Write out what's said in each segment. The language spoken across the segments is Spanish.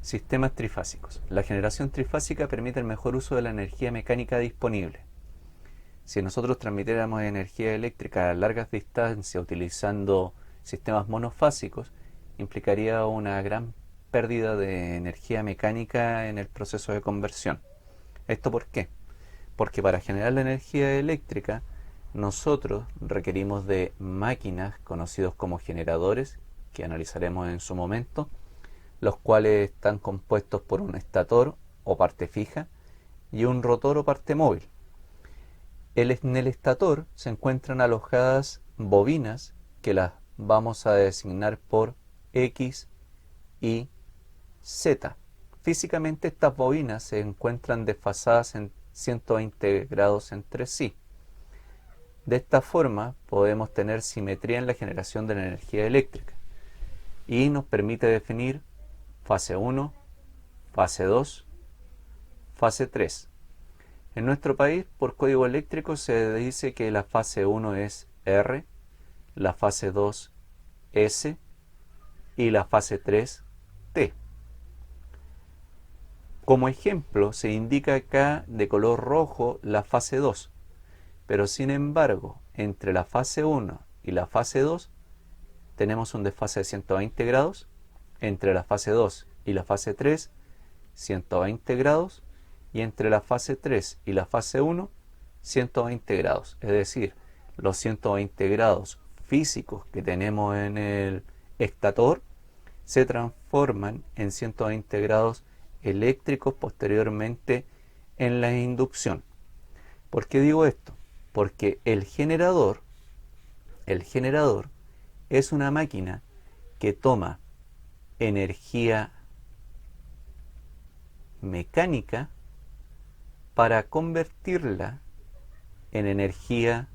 Sistemas trifásicos. La generación trifásica permite el mejor uso de la energía mecánica disponible. Si nosotros transmitiéramos energía eléctrica a largas distancias utilizando sistemas monofásicos, implicaría una gran pérdida de energía mecánica en el proceso de conversión. ¿Esto por qué? Porque para generar la energía eléctrica nosotros requerimos de máquinas conocidos como generadores, que analizaremos en su momento, los cuales están compuestos por un estator o parte fija y un rotor o parte móvil. En el estator se encuentran alojadas bobinas que las vamos a designar por X, Y, Z. Físicamente estas bobinas se encuentran desfasadas en 120 grados entre sí. De esta forma podemos tener simetría en la generación de la energía eléctrica y nos permite definir fase 1, fase 2, fase 3. En nuestro país, por código eléctrico, se dice que la fase 1 es R, la fase 2 S y la fase 3 T. Como ejemplo, se indica acá de color rojo la fase 2, pero sin embargo, entre la fase 1 y la fase 2 tenemos un desfase de 120 grados, entre la fase 2 y la fase 3, 120 grados, y entre la fase 3 y la fase 1, 120 grados. Es decir, los 120 grados físicos que tenemos en el estator se transforman en 120 grados eléctricos posteriormente en la inducción. ¿Por qué digo esto? Porque el generador es una máquina que toma energía mecánica para convertirla en energía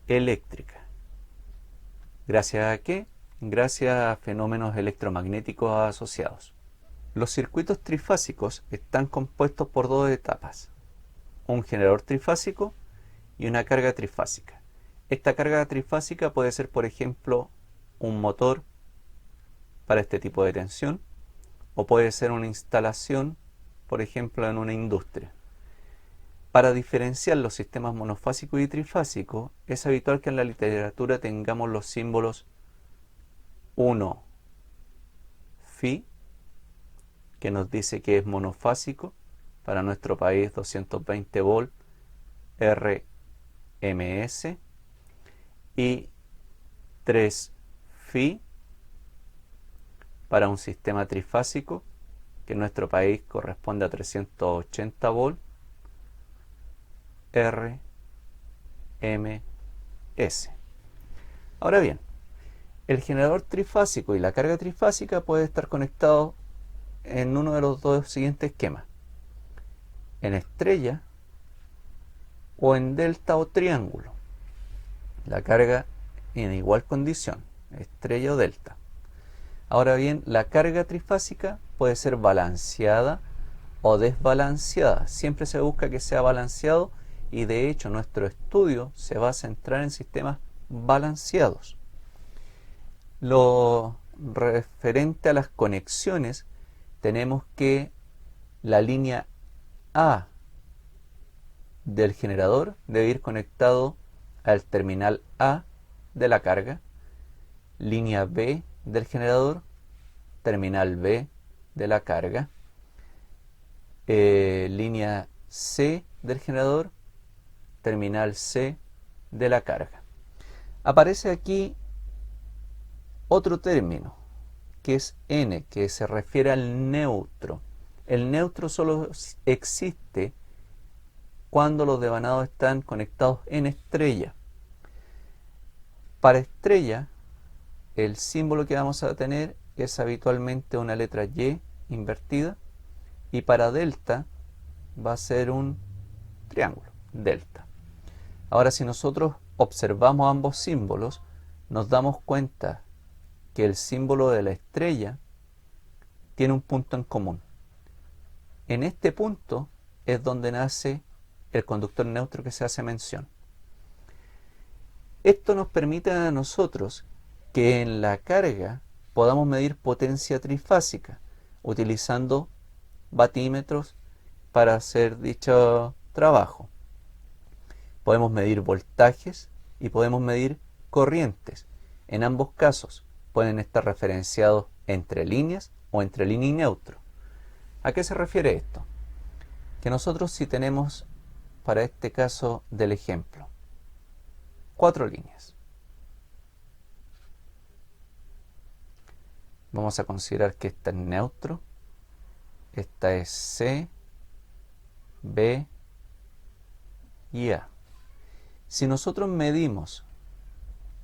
eléctrica. ¿Gracias a qué? Gracias a fenómenos electromagnéticos asociados. Los circuitos trifásicos están compuestos por dos etapas: un generador trifásico y una carga trifásica. Esta carga trifásica puede ser, por ejemplo, un motor para este tipo de tensión, o puede ser una instalación, por ejemplo, en una industria. Para diferenciar los sistemas monofásicos y trifásicos, es habitual que en la literatura tengamos los símbolos 1 Fi, que nos dice que es monofásico, para nuestro país 220 volt RMS, y 3 Fi para un sistema trifásico, que en nuestro país corresponde a 380 volt RMS. Ahora bien, el generador trifásico y la carga trifásica puede estar conectados en uno de los dos siguientes esquemas: en estrella o en delta o triángulo. La carga en igual condición, estrella o delta. Ahora bien, la carga trifásica puede ser balanceada o desbalanceada. Siempre se busca que sea balanceado, y de hecho nuestro estudio se va a centrar en sistemas balanceados. Lo referente a las conexiones, tenemos que la línea A del generador debe ir conectado al terminal A de la carga, línea B del generador, terminal B de la carga, línea C del generador, terminal C de la carga. Aparece aquí otro término, que es N, que se refiere al neutro. El neutro solo existe cuando los devanados están conectados en estrella. Para estrella, el símbolo que vamos a tener es habitualmente una letra Y invertida, y para delta va a ser un triángulo, delta. Ahora, si nosotros observamos ambos símbolos, nos damos cuenta que el símbolo de la estrella tiene un punto en común. En este punto es donde nace el conductor neutro que se hace mención. Esto nos permite a nosotros que en la carga podamos medir potencia trifásica, utilizando vatímetros para hacer dicho trabajo. Podemos medir voltajes y podemos medir corrientes. En ambos casos pueden estar referenciados entre líneas o entre línea y neutro. ¿A qué se refiere esto? Que nosotros, si tenemos, para este caso del ejemplo, 4 líneas, vamos a considerar que esta es neutro, esta es C, B y A. Si nosotros medimos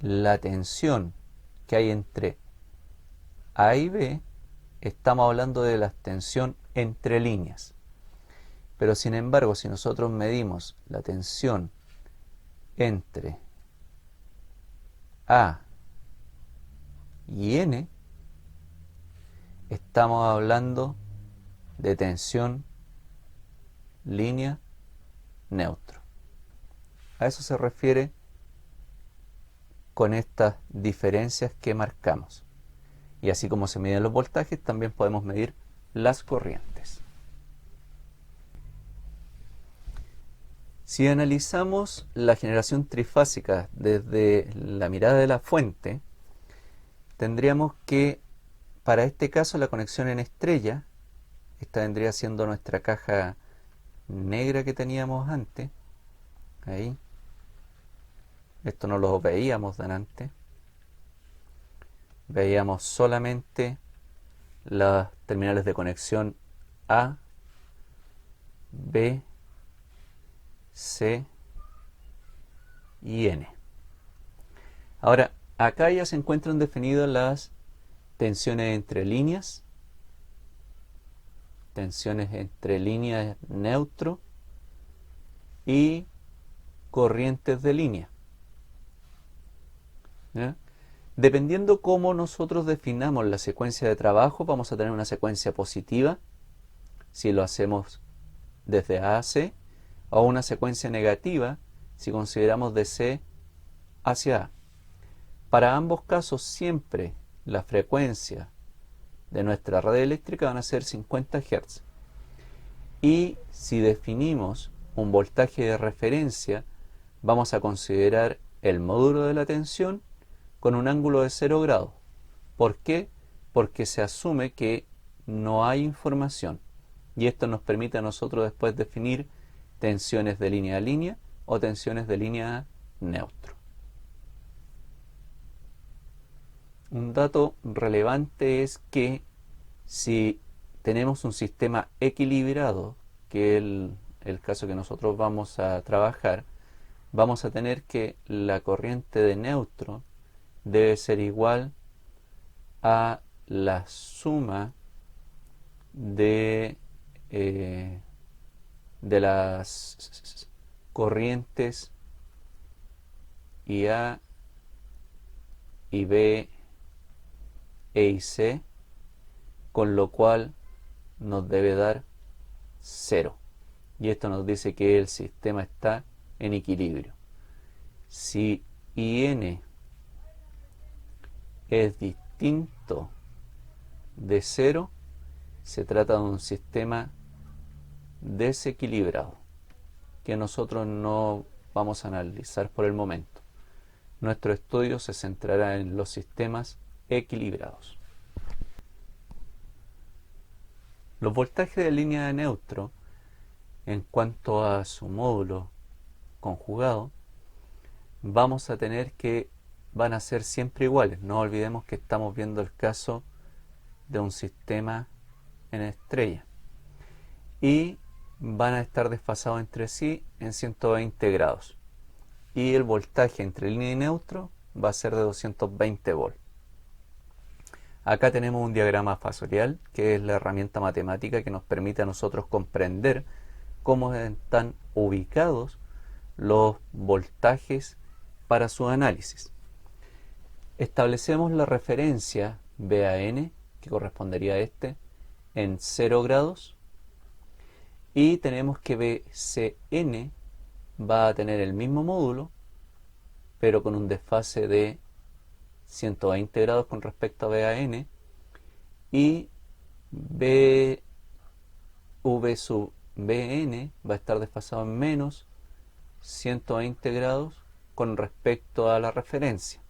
la tensión que hay entre A y B, estamos hablando de la tensión entre líneas. Pero sin embargo, si nosotros medimos la tensión entre A y N, estamos hablando de tensión línea neutro. A eso se refiere con estas diferencias que marcamos. Y así como se miden los voltajes, también podemos medir las corrientes. Si analizamos la generación trifásica desde la mirada de la fuente, tendríamos que, para este caso, la conexión en estrella, esta vendría siendo nuestra caja negra que teníamos antes, ahí, esto no lo veíamos delante, veíamos solamente las terminales de conexión A, B, C y N. Ahora, acá ya se encuentran definidas las tensiones entre líneas neutro y corrientes de línea. ¿Ya? Dependiendo cómo nosotros definamos la secuencia de trabajo, vamos a tener una secuencia positiva si lo hacemos desde A a C, o una secuencia negativa si consideramos de C hacia A. Para ambos casos siempre la frecuencia de nuestra red eléctrica van a ser 50 Hz. Y si definimos un voltaje de referencia, vamos a considerar el módulo de la tensión con un ángulo de 0 grados. ¿Por qué? Porque se asume que no hay información. Y esto nos permite a nosotros después definir tensiones de línea a línea o tensiones de línea a neutro. Un dato relevante es que si tenemos un sistema equilibrado, que es el caso que nosotros vamos a trabajar, vamos a tener que la corriente de neutro debe ser igual a la suma de las corrientes IA y B, E y C, con lo cual nos debe dar 0. Y esto nos dice que el sistema está en equilibrio. Si IN es distinto de 0, se trata de un sistema desequilibrado, que nosotros no vamos a analizar por el momento. Nuestro estudio se centrará en los sistemas equilibrados. Los voltajes de línea de neutro, en cuanto a su módulo conjugado, vamos a tener que van a ser siempre iguales. No olvidemos que estamos viendo el caso de un sistema en estrella. Y van a estar desfasados entre sí en 120 grados. Y el voltaje entre línea y neutro va a ser de 220 volts. Acá tenemos un diagrama fasorial, que es la herramienta matemática que nos permite a nosotros comprender cómo están ubicados los voltajes para su análisis. Establecemos la referencia BAN, que correspondería a este, en 0 grados, y tenemos que BCN va a tener el mismo módulo, pero con un desfase de 120 grados con respecto a BAN, y B V sub Bn va a estar desfasado en menos 120 grados con respecto a la referencia.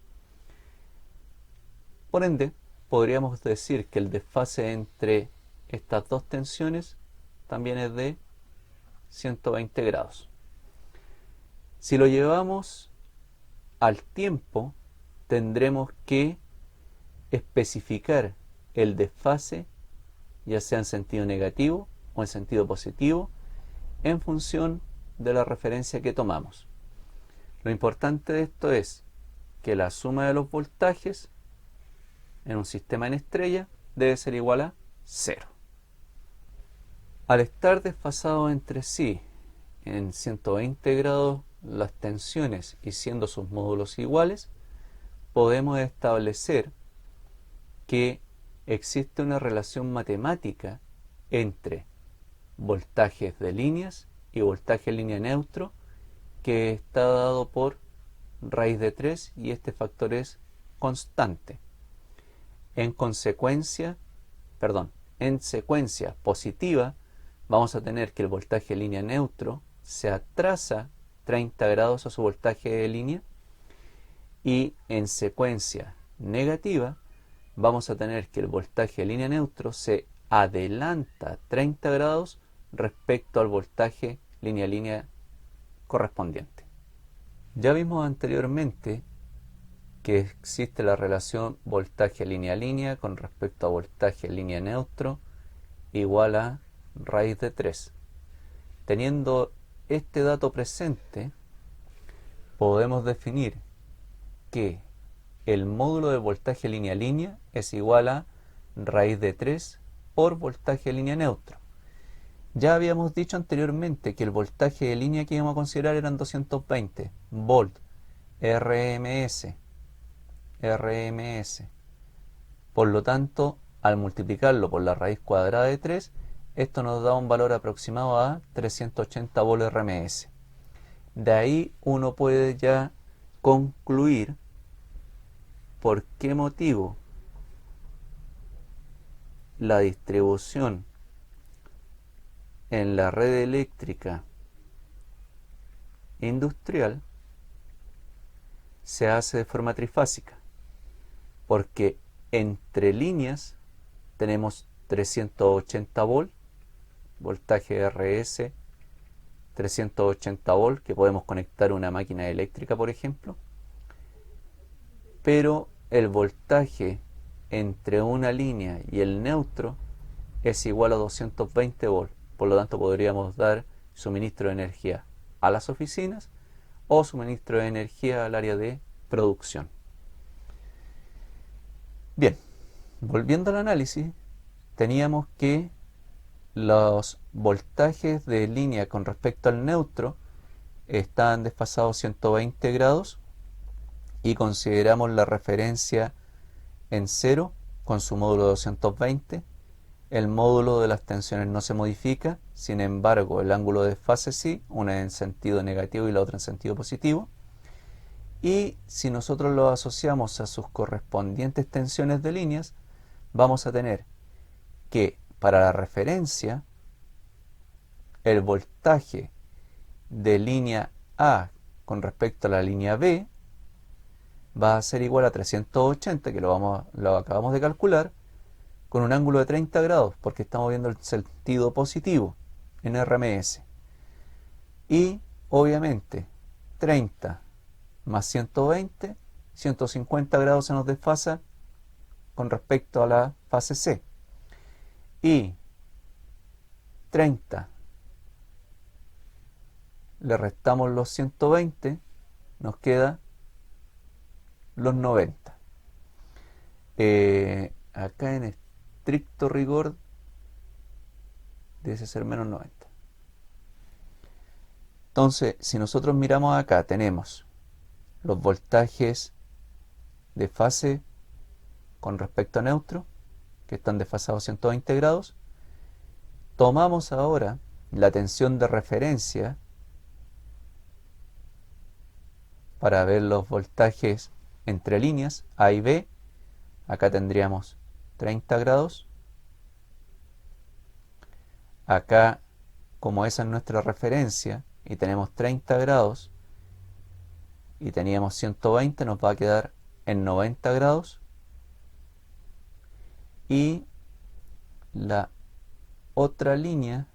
Por ende, podríamos decir que el desfase entre estas dos tensiones también es de 120 grados. Si lo llevamos al tiempo, tendremos que especificar el desfase, ya sea en sentido negativo o en sentido positivo, en función de la referencia que tomamos. Lo importante de esto es que la suma de los voltajes en un sistema en estrella debe ser igual a 0. Al estar desfasados entre sí en 120 grados las tensiones y siendo sus módulos iguales, podemos establecer que existe una relación matemática entre voltajes de líneas y voltaje en línea neutro que está dado por raíz de 3 y este factor es constante. En secuencia positiva vamos a tener que el voltaje de línea neutro se atrasa 30 grados a su voltaje de línea, y en secuencia negativa vamos a tener que el voltaje de línea neutro se adelanta 30 grados respecto al voltaje línea correspondiente. Ya vimos anteriormente que existe la relación voltaje línea con respecto a voltaje línea neutro igual a raíz de 3. Teniendo este dato presente, podemos definir que el módulo de voltaje línea es igual a raíz de 3 por voltaje línea neutro. Ya habíamos dicho anteriormente que el voltaje de línea que íbamos a considerar eran 220 volt RMS. Por lo tanto, al multiplicarlo por la raíz cuadrada de 3, esto nos da un valor aproximado a 380 volt RMS. De ahí uno puede ya concluir por qué motivo la distribución en la red eléctrica industrial se hace de forma trifásica, porque entre líneas tenemos 380 volt, voltaje RS, 380 volt que podemos conectar a una máquina eléctrica, por ejemplo, pero el voltaje entre una línea y el neutro es igual a 220 volt. Por lo tanto, podríamos dar suministro de energía a las oficinas o suministro de energía al área de producción. Bien, volviendo al análisis, teníamos que los voltajes de línea con respecto al neutro están desfasados 120 grados y consideramos la referencia en 0 con su módulo 220. El módulo de las tensiones no se modifica, sin embargo el ángulo de desfase sí, una en sentido negativo y la otra en sentido positivo. Y si nosotros lo asociamos a sus correspondientes tensiones de líneas, vamos a tener que para la referencia el voltaje de línea A con respecto a la línea B va a ser igual a 380, que lo acabamos de calcular, con un ángulo de 30 grados, porque estamos viendo el sentido positivo en RMS. Y obviamente 30 más 120, 150 grados se nos desfasa con respecto a la fase C. Y 30 le restamos los 120, nos queda los 90. Acá en estricto rigor debe ser menos 90. Entonces, si nosotros miramos acá, tenemos los voltajes de fase con respecto a neutro, que están desfasados 120 grados. Tomamos ahora la tensión de referencia para ver los voltajes entre líneas A y B. Acá tendríamos 30 grados Acá, como esa es nuestra referencia y tenemos 30 grados y teníamos 120, nos va a quedar en 90 grados. Y la otra línea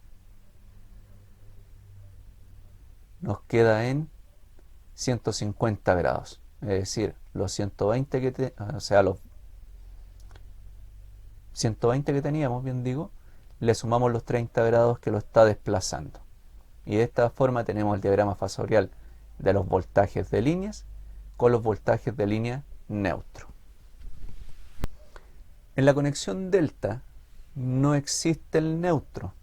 nos queda en 150 grados. Es decir, los 120 los 120 que teníamos, bien digo, le sumamos los 30 grados que lo está desplazando. Y de esta forma tenemos el diagrama fasorial de los voltajes de líneas con los voltajes de línea neutro. En la conexión delta no existe el neutro.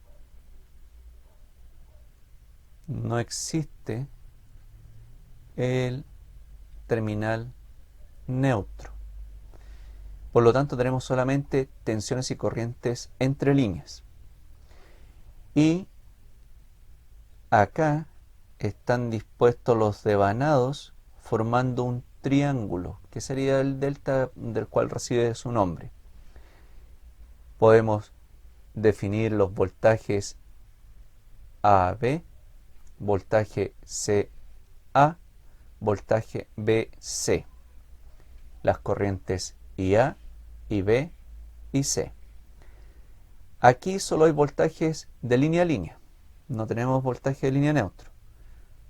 No existe el terminal neutro. Por lo tanto, tenemos solamente tensiones y corrientes entre líneas. Y acá están dispuestos los devanados formando un triángulo, que sería el delta del cual recibe su nombre. Podemos definir los voltajes AB, voltaje CA, voltaje BC, las corrientes IA, IB y C. Aquí solo hay voltajes de línea a línea, no tenemos voltaje de línea neutro.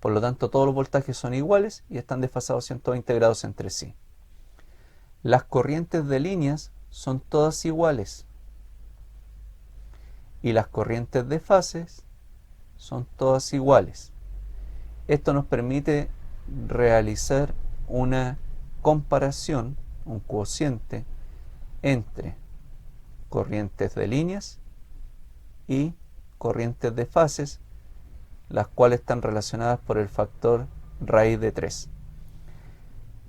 Por lo tanto, todos los voltajes son iguales y están desfasados 120 grados entre sí. Las corrientes de líneas son todas iguales y las corrientes de fases son todas iguales. Esto nos permite realizar una comparación, un cociente entre corrientes de líneas y corrientes de fases, las cuales están relacionadas por el factor raíz de 3.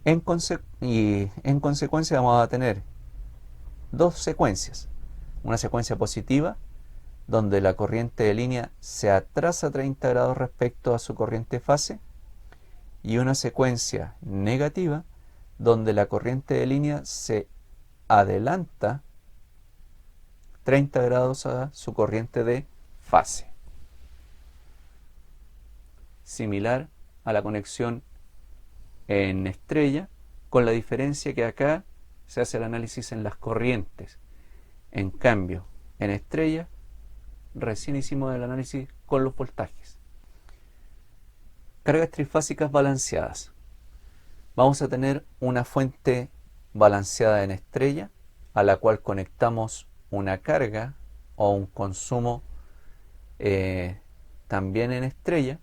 En consecuencia vamos a tener dos secuencias. Una secuencia positiva, donde la corriente de línea se atrasa 30 grados respecto a su corriente fase, y una secuencia negativa, donde la corriente de línea se adelanta 30 grados a su corriente de fase. Similar a la conexión en estrella, con la diferencia que acá se hace el análisis en las corrientes. En cambio, en estrella, recién hicimos el análisis con los voltajes. Cargas trifásicas balanceadas. Vamos a tener una fuente balanceada en estrella, a la cual conectamos una carga o un consumo también en estrella,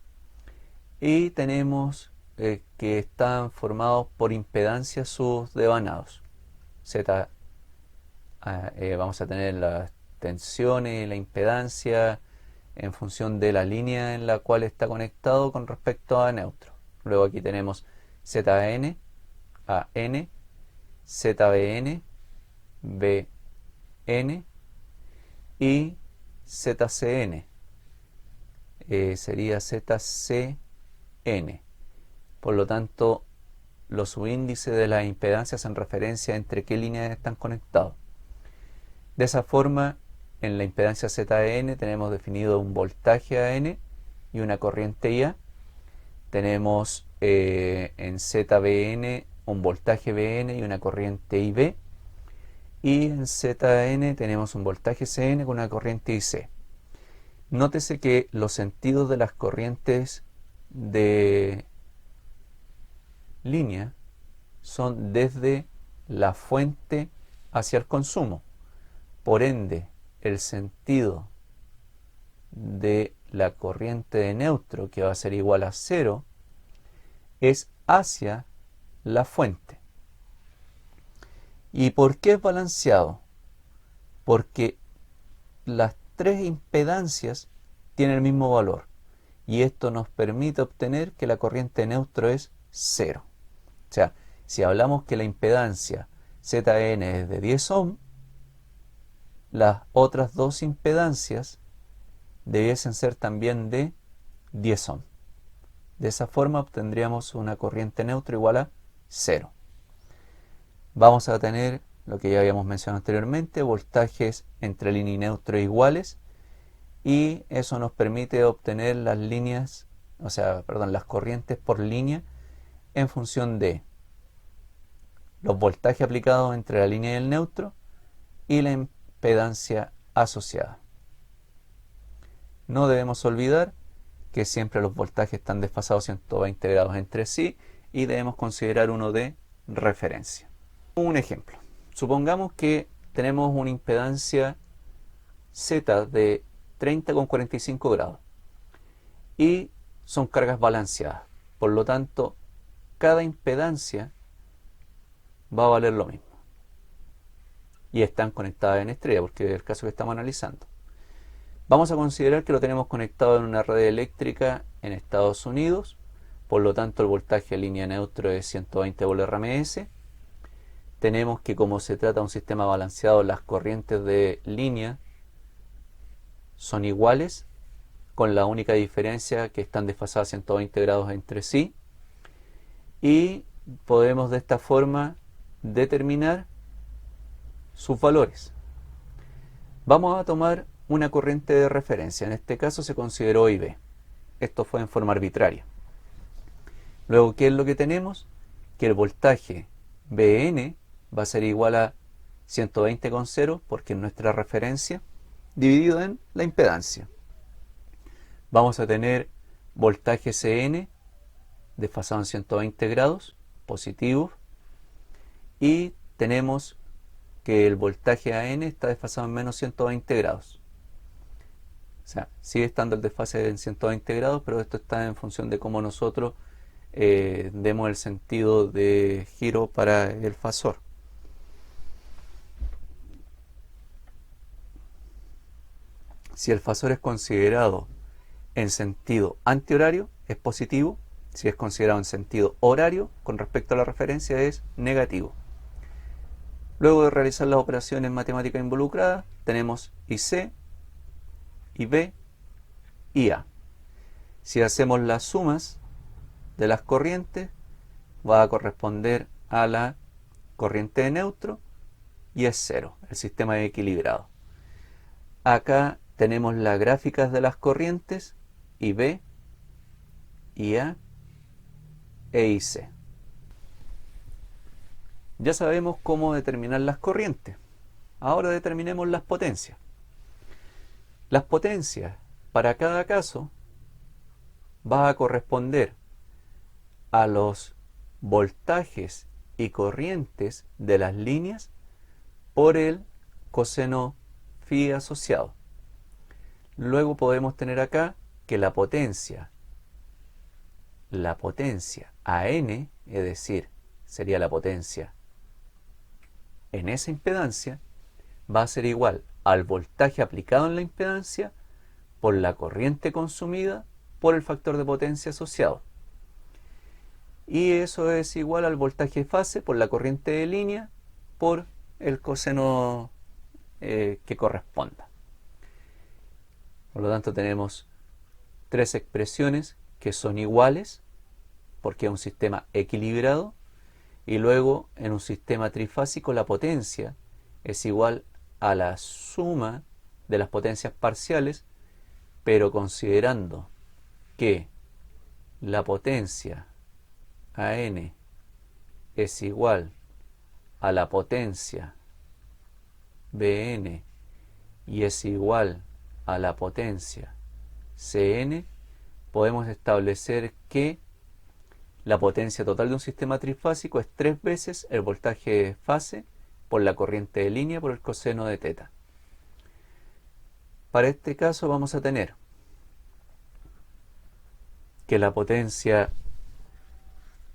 y tenemos que están formados por impedancias sus devanados. Vamos a tener las tensiones y la impedancia en función de la línea en la cual está conectado con respecto a neutro. Luego aquí tenemos ZN, AN, ZBN, BN y ZCN. Sería ZCN. Por lo tanto, los subíndices de las impedancias hacen referencia entre qué líneas están conectados. De esa forma, en la impedancia ZN tenemos definido un voltaje AN y una corriente IA. Tenemos en ZBN un voltaje BN y una corriente IB. Y en ZN tenemos un voltaje CN con una corriente IC. Nótese que los sentidos de las corrientes de línea son desde la fuente hacia el consumo. Por ende, el sentido de la corriente de neutro, que va a ser igual a 0, es hacia la fuente. ¿Y por qué es balanceado? Porque las tres impedancias tienen el mismo valor, y esto nos permite obtener que la corriente de neutro es 0. O sea, si hablamos que la impedancia ZN es de 10 ohm, las otras dos impedancias debiesen ser también de 10 ohm. De esa forma obtendríamos una corriente neutra igual a 0. Vamos a tener lo que ya habíamos mencionado anteriormente, voltajes entre línea y neutro iguales, y eso nos permite obtener las líneas, las corrientes por línea en función de los voltajes aplicados entre la línea y el neutro y la impedancia asociada. No debemos olvidar que siempre los voltajes están desfasados 120 grados entre sí y debemos considerar uno de referencia. Un ejemplo. Supongamos que tenemos una impedancia Z de 30,45 grados y son cargas balanceadas. Por lo tanto, cada impedancia va a valer lo mismo. Y están conectadas en estrella, porque es el caso que estamos analizando. Vamos a considerar que lo tenemos conectado en una red eléctrica en Estados Unidos. Por lo tanto, el voltaje de línea neutro es 120 volt RMS. Tenemos que, como se trata de un sistema balanceado, las corrientes de línea son iguales, con la única diferencia que están desfasadas 120 grados entre sí. Y podemos de esta forma determinar sus valores. Vamos a tomar una corriente de referencia. En este caso se consideró IB. Esto fue en forma arbitraria. Luego, ¿qué es lo que tenemos? Que el voltaje BN va a ser igual a 120,0, porque es nuestra referencia, dividido en la impedancia. Vamos a tener voltaje CN desfasado en 120 grados, positivo, y tenemos que el voltaje AN está desfasado en menos 120 grados. O sea, sigue estando el desfase en 120 grados, pero esto está en función de cómo nosotros demos el sentido de giro para el fasor. Si el fasor es considerado en sentido antihorario, es positivo. Si es considerado en sentido horario, con respecto a la referencia, es negativo. Luego de realizar las operaciones matemáticas involucradas, tenemos IC, IB y A. Si hacemos las sumas de las corrientes, va a corresponder a la corriente de neutro y es cero, el sistema es equilibrado. Acá tenemos las gráficas de las corrientes IB, IA e IC. Ya sabemos cómo determinar las corrientes. Ahora determinemos las potencias. Las potencias para cada caso va a corresponder a los voltajes y corrientes de las líneas por el coseno phi asociado. Luego podemos tener acá que la potencia AN, es decir, sería la potencia en esa impedancia, va a ser igual al voltaje aplicado en la impedancia por la corriente consumida por el factor de potencia asociado. Y eso es igual al voltaje fase por la corriente de línea por el coseno que corresponda. Por lo tanto, tenemos tres expresiones que son iguales porque es un sistema equilibrado, y luego en un sistema trifásico la potencia es igual a la suma de las potencias parciales, pero considerando que la potencia AN es igual a la potencia BN y es igual a la potencia CN, podemos establecer que la potencia total de un sistema trifásico es 3 veces el voltaje fase por la corriente de línea por el coseno de teta. Para este caso vamos a tener que la potencia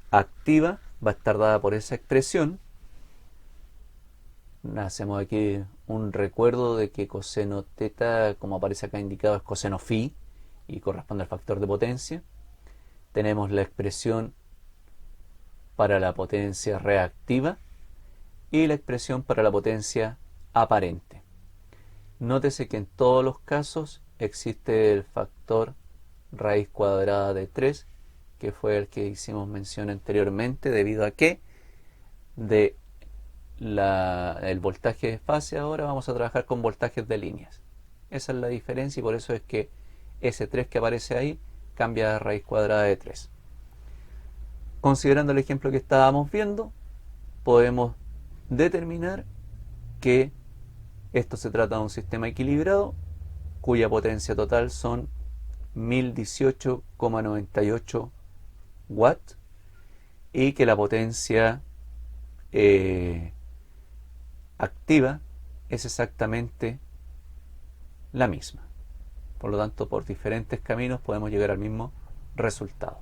activa va a estar dada por esa expresión. Hacemos aquí un recuerdo de que coseno teta, como aparece acá indicado, es coseno phi y corresponde al factor de potencia. Tenemos la expresión para la potencia reactiva y la expresión para la potencia aparente. Nótese que en todos los casos existe el factor raíz cuadrada de 3, que fue el que hicimos mención anteriormente, debido a que el voltaje de fase ahora vamos a trabajar con voltajes de líneas. Esa es la diferencia y por eso es que ese 3 que aparece ahí cambia a raíz cuadrada de 3. Considerando el ejemplo que estábamos viendo, podemos determinar que esto se trata de un sistema equilibrado cuya potencia total son 1018,98 watts y que la potencia activa es exactamente la misma. Por lo tanto, por diferentes caminos podemos llegar al mismo resultado.